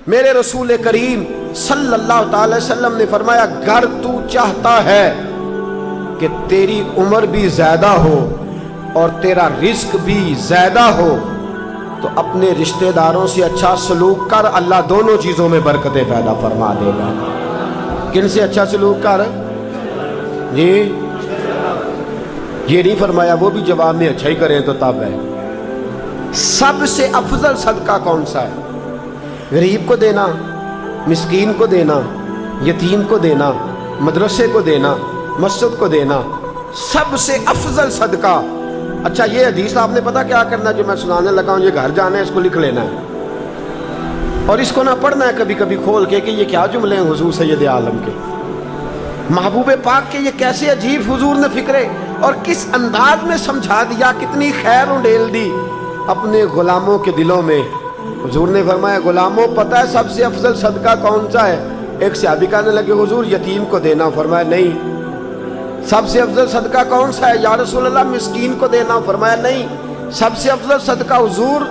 میرے رسول کریم صلی اللہ تعالی وسلم نے فرمایا اگر تو چاہتا ہے کہ تیری عمر بھی زیادہ ہو اور تیرا رزق بھی زیادہ ہو تو اپنے رشتہ داروں سے اچھا سلوک کر، اللہ دونوں چیزوں میں برکتیں پیدا فرما دے گا۔ کن سے اچھا سلوک کر؟ جی یہ نہیں فرمایا وہ بھی جواب میں اچھا ہی کریں تو تب ہے۔ سب سے افضل صدقہ کون سا ہے؟ غریب کو دینا، مسکین کو دینا، یتیم کو دینا، مدرسے کو دینا، مسجد کو دینا، سب سے افضل صدقہ۔ اچھا یہ حدیث آپ نے پتا کیا کرنا ہے جو میں سنانے لگا ہوں، یہ گھر جانا ہے، اس کو لکھ لینا ہے اور اس کو نہ پڑھنا ہے کبھی کبھی کھول کے کہ یہ کیا جملے ہیں حضور سید عالم کے، محبوب پاک کے، یہ کیسے عجیب حضور نے فکرے اور کس انداز میں سمجھا دیا، کتنی خیر انڈیل دی اپنے غلاموں کے دلوں میں۔ حضور نے فرمایا غلاموں پتہ ہے سب سے افضل صدقہ کون سا ہے؟ ایک صحابی کہنے لگے حضور یتیم کو دینا، فرمایا نہیں۔ سب سے افضل صدقہ کون سا ہے؟ یا رسول اللہ مسکین کو دینا، فرمایا نہیں۔ سب سے افضل صدقہ حضور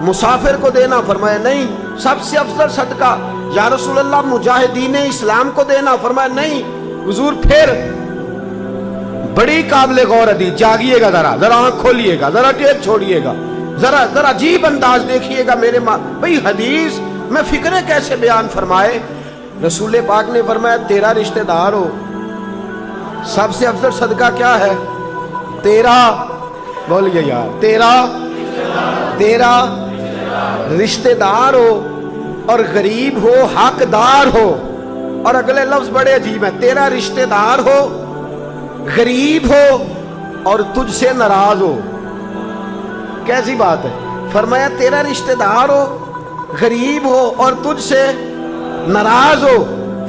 مسافر کو دینا، فرمایا نہیں۔ سب سے افضل صدقہ یا رسول اللہ مجاہدین اسلام کو دینا، فرمایا نہیں۔ حضور پھر بڑی قابل غور حدیث، جاگیے گا ذرا آنکھ کھولیے گا، ذرا ٹیپ چھوڑیے گا، ذرا عجیب انداز دیکھیے گا میرے بھئی حدیث میں فکریں کیسے بیان فرمائے۔ رسول پاک نے فرمایا تیرا رشتہ دار ہو، سب سے افضل صدقہ کیا ہے؟ تیرا، بولیے یار، تیرا رشتہ دار ہو اور غریب ہو، حقدار ہو، اور اگلے لفظ بڑے عجیب ہیں، تیرا رشتہ دار ہو، غریب ہو اور تجھ سے ناراض ہو۔ کیسی بات ہے؟ فرمایا تیرا رشتہ دار ہو، غریب ہو اور تجھ سے ناراض ہو،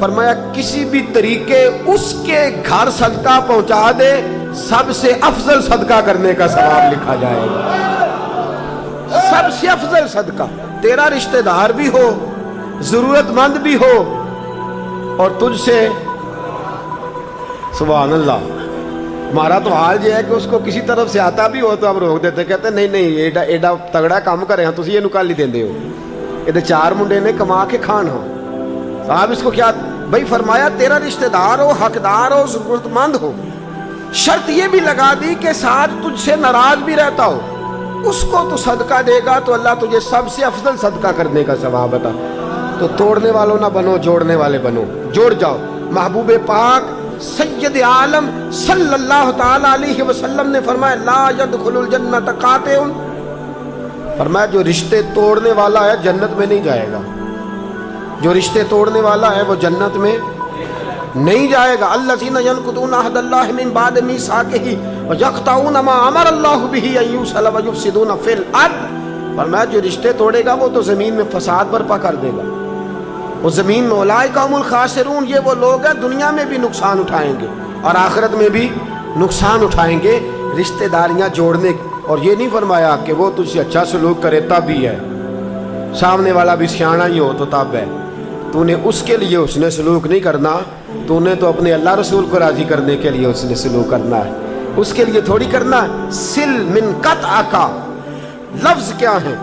فرمایا کسی بھی طریقے اس کے گھر صدقہ پہنچا دے، سب سے افضل صدقہ کرنے کا ثواب لکھا جائے گا۔ سب سے افضل صدقہ، تیرا رشتہ دار بھی ہو، ضرورت مند بھی ہو اور تجھ سے، سبحان اللہ۔ ہمارا تو حال یہ ہے کہ اس کو کسی طرف سے آتا بھی ہو تو ہم روک دیتے، کہتے ہیں نہیں ایڈا تگڑا کام کرے ہاں تسی یہ نکال ہی دیندے ہو، یہ چار منڈے نے کما کے کھان ہاں صاحب اس کو کیا بھائی۔ فرمایا تیرا رشتہ دار ہو، حقدار ہو، ضرورت مند ہو، شرط یہ بھی لگا دی کہ ساتھ تجھ سے ناراض بھی رہتا ہو، اس کو تو صدقہ دے گا تو اللہ تجھے سب سے افضل صدقہ کرنے کا ثواب عطا۔ تو توڑنے والوں نہ بنو، جوڑنے والے بنو، جوڑ جاؤ۔ محبوب پاک سید عالم صلی اللہ تعالی علیہ وسلم نے فرمایا لا يدخل الجنت قاطع، فرمایا جو رشتے توڑنے والا ہے جنت میں نہیں جائے گا، جو رشتے توڑنے والا ہے وہ جنت میں نہیں جائے گا۔ الذین ینقضون عہد اللہ من بعد میثاقہ ویقطعون ما امر اللہ بہ ان یوصل ویفسدون فی الارض، فرمایا جو رشتے توڑے گا وہ تو زمین میں فساد برپا کر دے گا، وہ زمین میں اولئک هم الخاسرون، یہ وہ لوگ ہیں دنیا میں بھی نقصان اٹھائیں گے اور آخرت میں بھی نقصان اٹھائیں گے رشتہ داریاں جوڑنے۔ اور یہ نہیں فرمایا کہ وہ تجھ سے اچھا سلوک کرے تب ہی ہے، سامنے والا بھی سیاںا ہی ہو تو تب ہے۔ تو نے اس کے لیے اس نے سلوک نہیں کرنا، تو نے تو اپنے اللہ رسول کو راضی کرنے کے لیے اس نے سلوک کرنا ہے، اس کے لیے تھوڑی کرنا ہے۔ سل من قطع کا لفظ کیا ہے؟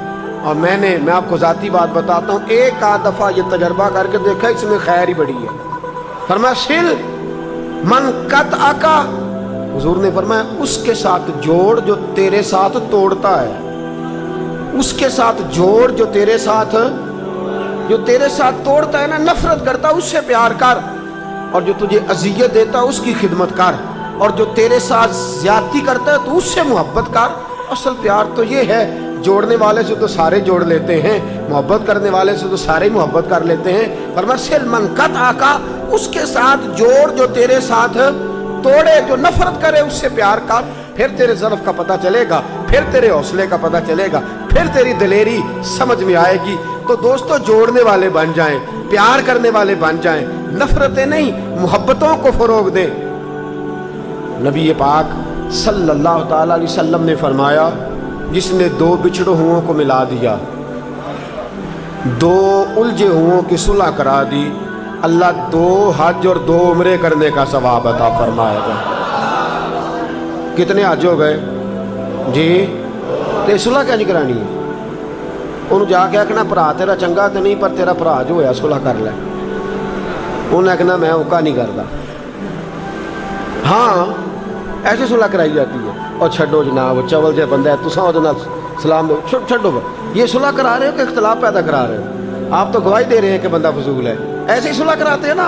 اور میں آپ کو ذاتی بات بتاتا ہوں، ایک آدھ دفعہ یہ تجربہ کر کے دیکھا، اس میں خیر ہی بڑی ہے۔ فرمایا سل من قطع کا، حضور نے فرمایا اس کے ساتھ جوڑ جو تیرے ساتھ توڑتا ہے، اس کے ساتھ جوڑ جو تیرے ساتھ توڑتا ہے نا، نفرت کرتا اس سے پیار کر، اور جو تجھے اذیت دیتا اس کی خدمت کر، اور جو تیرے ساتھ زیادتی کرتا ہے تو اس سے محبت کر۔ اصل پیار تو یہ ہے، جوڑنے والے سے تو سارے جوڑ لیتے ہیں، محبت کرنے والے سے تو سارے محبت کر لیتے ہیں۔ فرمایا سل من قطع کا، اس کے ساتھ جوڑ جو تیرے ساتھ توڑے، جو نفرت کرے اس سے پیار کر، پھر تیرے ضعف کا پتہ چلے گا، پھر تیرے حوصلے کا پتہ چلے گا، پھر تیری دلیری سمجھ میں آئے گی۔ تو دوستو جوڑنے والے بن جائیں، پیار کرنے والے بن جائیں، نفرتیں نہیں محبتوں کو فروغ دیں۔ نبی پاک صلی اللہ تعالی علیہ وسلم نے فرمایا جس نے دو بچھڑے ہوں کو ملا دیا، دو الجھے ہوں کی صلح کرا دی، اللہ 2 حج اور 2 عمرے کرنے کا ثواب عطا فرمائے گا۔ کتنے حج ہو گئے جی؟ تو صلح کیا نہیں کرانی ہے؟ ਉਹਨੂੰ ਜਾ ਕੇ ਆਖਣਾ ਭਰਾ ਤੇਰਾ ਚੰਗਾ ਤੇ ਨਹੀਂ, ਪਰ ਤੇਰਾ ਭਰਾ ਜੋ ਹੋਇਆ ਸੁਲ੍ਹਾ ਕਰ ਲੈ। ਉਹਨੇ ਆਖਣਾ मैं औका नहीं करता। हाँ ऐसे सुलह कराई जाती है। और छड्डो जनाब, चवल जे बंदा है, तुसा ਉਹਦੇ ਨਾਲ सलाम दो, छड्डो। ये सुलह करा रहे हो कि इख्तलाफ पैदा करा रहे हो? आप तो गवाही दे रहे हैं कि बंदा फजूल है। ऐसे ही सुलह कराते हैं ना।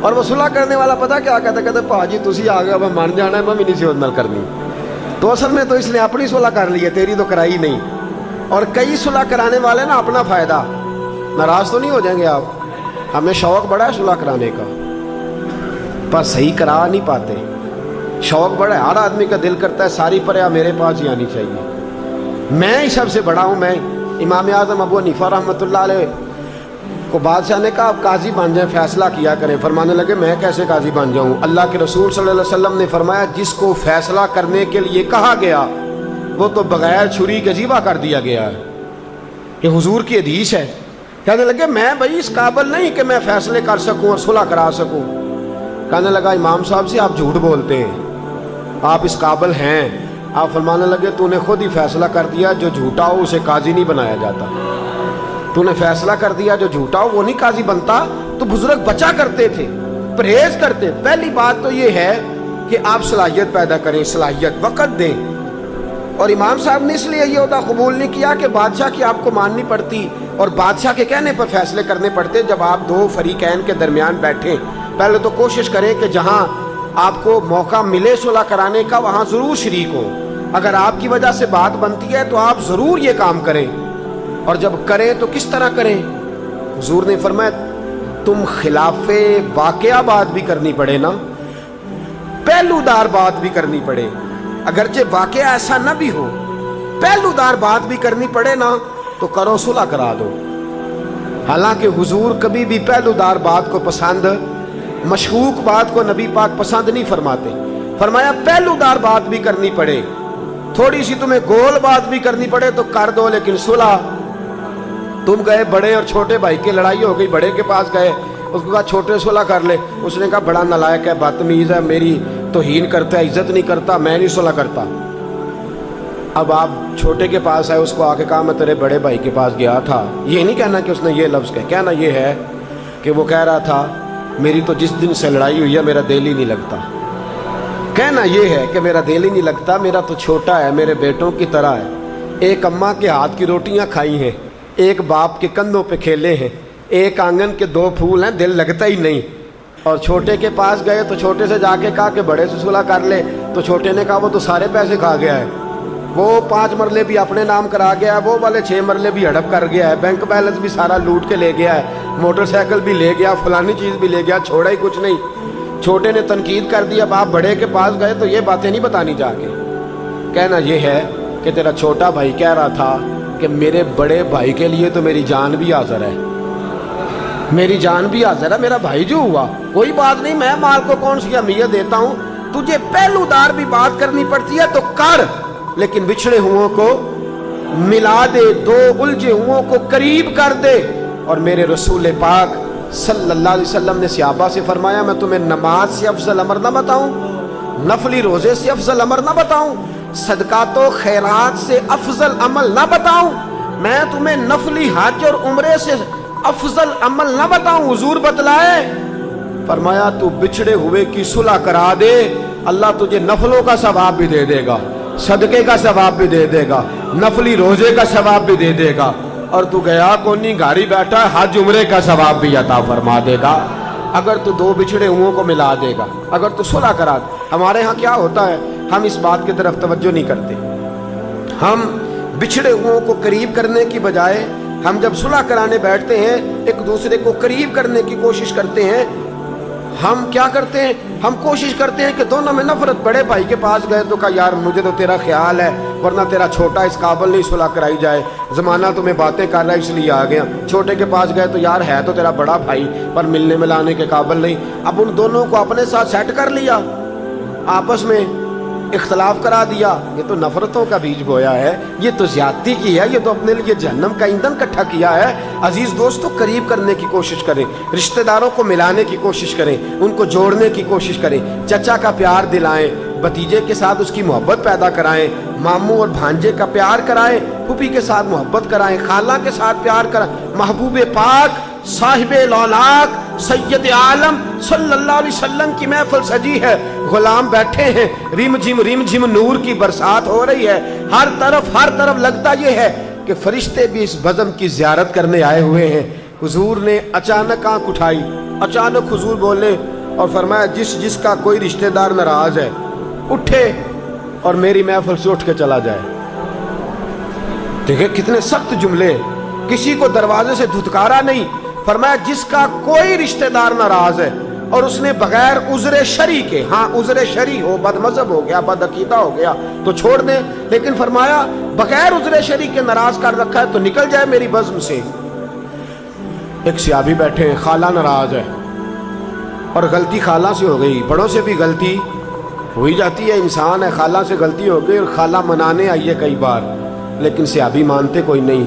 और वो सुलह करने वाला पता क्या कहता, कहते भाजी तुसी आ गया, मैं मान जाना है, मैं भी नहीं सी ਉਹਦੇ ਨਾਲ करनी। तो असल में तो इसने अपनी सुलह कर ली है, तेरी तो कराई नहीं। और कई सुलह कराने वाले ना अपना फ़ायदा, नाराज़ तो नहीं हो जाएंगे आप? हमें शौक़ बड़ा है सुलह कराने का, पर सही करा नहीं पाते। शौक़ बड़ा है, हर आदमी का दिल करता है सारी पर्या मेरे पास ही आनी चाहिए, मैं ही सबसे बड़ा हूँ। मैं इमाम आज़म अबू हनीफा रहमतुल्लाह अलैह को बादशाह ने कहा आप काजी बन जाएं, फैसला किया करें। फरमाने लगे मैं कैसे काजी बन जाऊँ? अल्लाह के रसूल सल्लल्लाहु अलैहि वसल्लम ने फरमाया जिसको फैसला करने के लिए कहा गया वो तो बगैर छुरी के ज़िबा कर दिया गया है। ये हुजूर की हदीस है। कहने लगे मैं भाई इस काबिल नहीं कि मैं फैसले कर सकूं और सुलह करा सकूं। कहने लगा इमाम साहब से आप झूठ बोलते हैं, आप इस काबिल हैं। आप फरमाने लगे तूने खुद ही फैसला कर दिया जो झूठा हो उसे काजी नहीं बनाया जाता। तूने फैसला कर दिया जो झूठा हो वो नहीं काजी बनता। तो बुजुर्ग बचा करते थे, परहेज करते। पहली बात तो ये है कि आप सलाहियत पैदा करें, सलाहियत वक़्त दें। और इमाम साहब ने इसलिए ये होता कबूल नहीं किया कि बादशाह की आपको माननी पड़ती और बादशाह के कहने पर फैसले करने पड़ते। जब आप दो फरीकैन के दरमियान बैठे, पहले तो कोशिश करें कि जहां आपको मौका मिले सुलह कराने का वहां जरूर शरीक हो। अगर आपकी वजह से बात बनती है तो आप जरूर ये काम करें, और जब करें तो किस तरह करें? हुजूर ने फरमाया तुम खिलाफे वाक़या बात भी करनी पड़े ना, पहलूदार बात भी करनी पड़े, अगरचे वाक़या ऐसा ना भी हो, पहलूदार बात भी करनी पड़े ना, तो करो सुलह करा दो। हालांकि हुजूर कभी भी पहलूदार बात को पसंद, मशकूक बात को नबी पाक पसंद नहीं फरमाते। फरमाया पहलूदार बात भी करनी पड़े, थोड़ी सी तुम्हें गोल बात भी करनी पड़े तो कर दो, लेकिन सुलह। तुम गए बड़े और छोटे भाई की लड़ाई हो गई, बड़े के पास गए, उसको कहा छोटे सुलह कर ले। उसने कहा बड़ा नालायक है, बदतमीज है, मेरी तौहीन करता है, इज्जत नहीं करता, मैं नहीं सुलह करता। अब आप छोटे के पास आए, उसको आके कहा मैं तेरे बड़े भाई के पास गया था। ये नहीं कहना कि उसने ये लफ्ज़ कहा, कहना ये है कि वो कह रहा था मेरी तो जिस दिन से लड़ाई हुई है मेरा दिल ही नहीं लगता। कहना ये है कि मेरा दिल ही नहीं लगता, मेरा तो छोटा है, मेरे बेटों की तरह है। एक अम्मा के हाथ की रोटियां खाई हैं, एक बाप के कंधों पे खेले हैं, एक आंगन के दो फूल हैं, दिल लगता ही नहीं। और छोटे के पास गए तो छोटे से जाके कहा कि बड़े से सुलह कर ले, तो छोटे ने कहा वो तो सारे पैसे खा गया है, वो 5 मरले भी अपने नाम करा गया है, वो वाले 6 मरले भी हड़प कर गया है, बैंक बैलेंस भी सारा लूट के ले गया है, मोटरसाइकिल भी ले गया, फलानी चीज़ भी ले गया, छोड़ा ही कुछ नहीं। छोटे ने तनकीद कर दी। अब आप बड़े के पास गए तो ये बातें नहीं बतानी जाके, कहना ये है कि तेरा छोटा भाई कह रहा था कि मेरे बड़े भाई के लिए तो मेरी जान भी हाजिर है, मेरी जान भी हाजिर है, मेरा भाई जो हुआ कोई बात नहीं, मैं माल को कौन सी अहमियत देता हूँ, तुझे पहलूदार भी बात करनी पड़ती है तो कर, लेकिन बिछड़े हुओं को मिला दे, दो उलझे हुओं को करीब कर दे। और मेरे रसूल पाक सल्लल्लाहु अलैहि वसल्लम ने सहाबा से फरमाया मैं तुम्हें नमाज से अफजल अमर ना बताऊं, नफली रोजे से अफजल अमर ना बताऊं, सदका तो खैरात से अफजल अमल ना बताऊं, मैं तुम्हें नफली हज और उम्रे से अफजल अमल ना बताऊं? हुजूर बतलाए, फरमाया तू बिछड़े हुए की सुलह करा दे, अल्लाह तुझे नफलों का सवाब भी दे देगा, सदके का सवाब भी दे देगा, नफली रोजे का सवाब भी दे देगा, और तू गया कोनी घारी बैठा हज उम्रे का सवाब भी अता फरमा देगा अगर तू दो बिछड़े हुओं को मिला देगा, अगर तू सुलह करा। हमारे यहाँ क्या होता है, हम इस बात की तरफ तवज्जो नहीं करते। हम बिछड़े हुओं को करीब करने की बजाय हम जब सुलह कराने बैठते हैं एक दूसरे को करीब करने की कोशिश करते हैं। हम क्या करते हैं, हम कोशिश करते हैं कि दोनों में नफरत। बड़े भाई के पास गए तो कहा यार मुझे तो तेरा ख्याल है, वरना तेरा छोटा इस काबिल नहीं सुलह कराई जाए, ज़माना तुम्हें बातें कर रहा है इसलिए आ गया। छोटे के पास गए तो यार है तो तेरा बड़ा भाई पर मिलने मिलाने के काबिल नहीं। अब उन दोनों को अपने साथ सेट कर लिया, आपस में इख्तलाफ करा दिया। ये तो नफरतों का बीज बोया है, ये तो ज्यादती की है, ये तो अपने लिए जहन्नम का ईंधन इकट्ठा किया है। अजीज दोस्तों, करीब करने की कोशिश करें, रिश्तेदारों को मिलाने की कोशिश करें, उनको जोड़ने की कोशिश करें, चचा का प्यार दिलाएं, भतीजे के साथ उसकी मोहब्बत पैदा कराएं, मामू और भांजे का प्यार कराएं, फूफी के साथ मोहब्बत कराएं, खाला के साथ प्यार कराएं। महबूब पाक साहिबे लौलाक सैयद आलम सल्लल्लाहु अलैहि वसल्लम की महफिल सजी है, गुलाम बैठे हैं, रिम झिम नूर की बरसात हो रही है। हर तरफ लगता ये है कि फरिश्ते भी इस बज़म की ज़ियारत करने आए हुए हैं। हुजूर ने अचानक आंख उठाई, अचानक हुजूर बोले और फरमाया, जिसका कोई रिश्तेदार नाराज है उठे और मेरी महफिल से उठ के चला जाए। देखिए कितने सख्त जुमले, किसी को दरवाजे से धुतकारा नहीं, फरमाया जिसका कोई रिश्तेदार नाराज है और उसने बगैर उज़्र शरी के, हाँ उज़्र शरी हो, बदमज़हब हो गया, बदअकीदा हो गया तो छोड़ दे, लेकिन फरमाया बगैर उज़्र शरी के नाराज कर रखा है तो निकल जाए मेरी बज़्म से। एक सियाबी बैठे हैं, खाला नाराज है और गलती खाला से हो गई, बड़ों से भी गलती हो ही जाती है, इंसान है, खाला से गलती हो गई और खाला मनाने आई है कई बार, लेकिन सियाबी मानते कोई नहीं।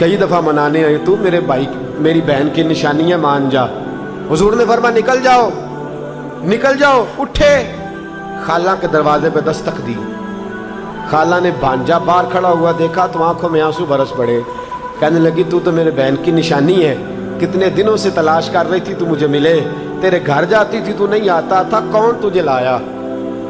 कई दफ़ा मनाने आए, तू मेरे भाई मेरी बहन की निशानी है, मान जा। हुजूर ने फरमाया निकल जाओ, उठे। खाला के दरवाजे पे दस्तक दी, खाला ने भांजा बाहर खड़ा हुआ देखा तो आंखों में आंसू बरस पड़े, कहने लगी तू तो मेरे बहन की निशानी है, कितने दिनों से तलाश कर रही थी तू मुझे मिले, तेरे घर जाती थी तू नहीं आता था, कौन तुझे लाया?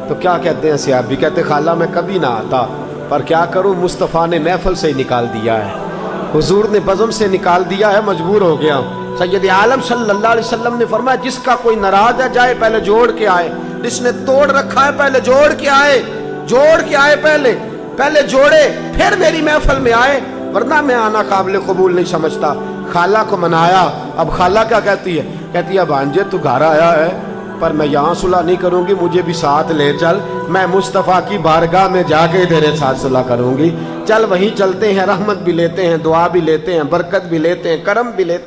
तो क्या कहते हैं सियाबी, कहते खाला मैं कभी ना आता, पर क्या करूं मुस्तफ़ा ने महफिल से ही निकाल दिया है, हुजूर ने बज़म से निकाल दिया है, मजबूर हो गया। सैयद आलम सल्लल्लाहु अलैहि वसल्लम ने फरमाया जिसका कोई नाराज है जाए पहले जोड़ के आए, जिसने तोड़ रखा है पहले जोड़ के आए, पहले जोड़े फिर मेरी महफिल में आए, वरना मैं आना काबिल कबूल नहीं समझता। खाला को मनाया, अब खाला क्या कहती है भांजे तू घर आया है पर मैं यहाँ सुलह नहीं करूंगी, मुझे भी साथ ले चल, मैं मुस्तफ़ा की बारगाह में जाके तेरे साथ सुलह करूंगी, चल वहीं चलते हैं, रहमत भी लेते हैं, दुआ भी लेते हैं, बरकत भी लेते हैं, करम भी लेते हैं।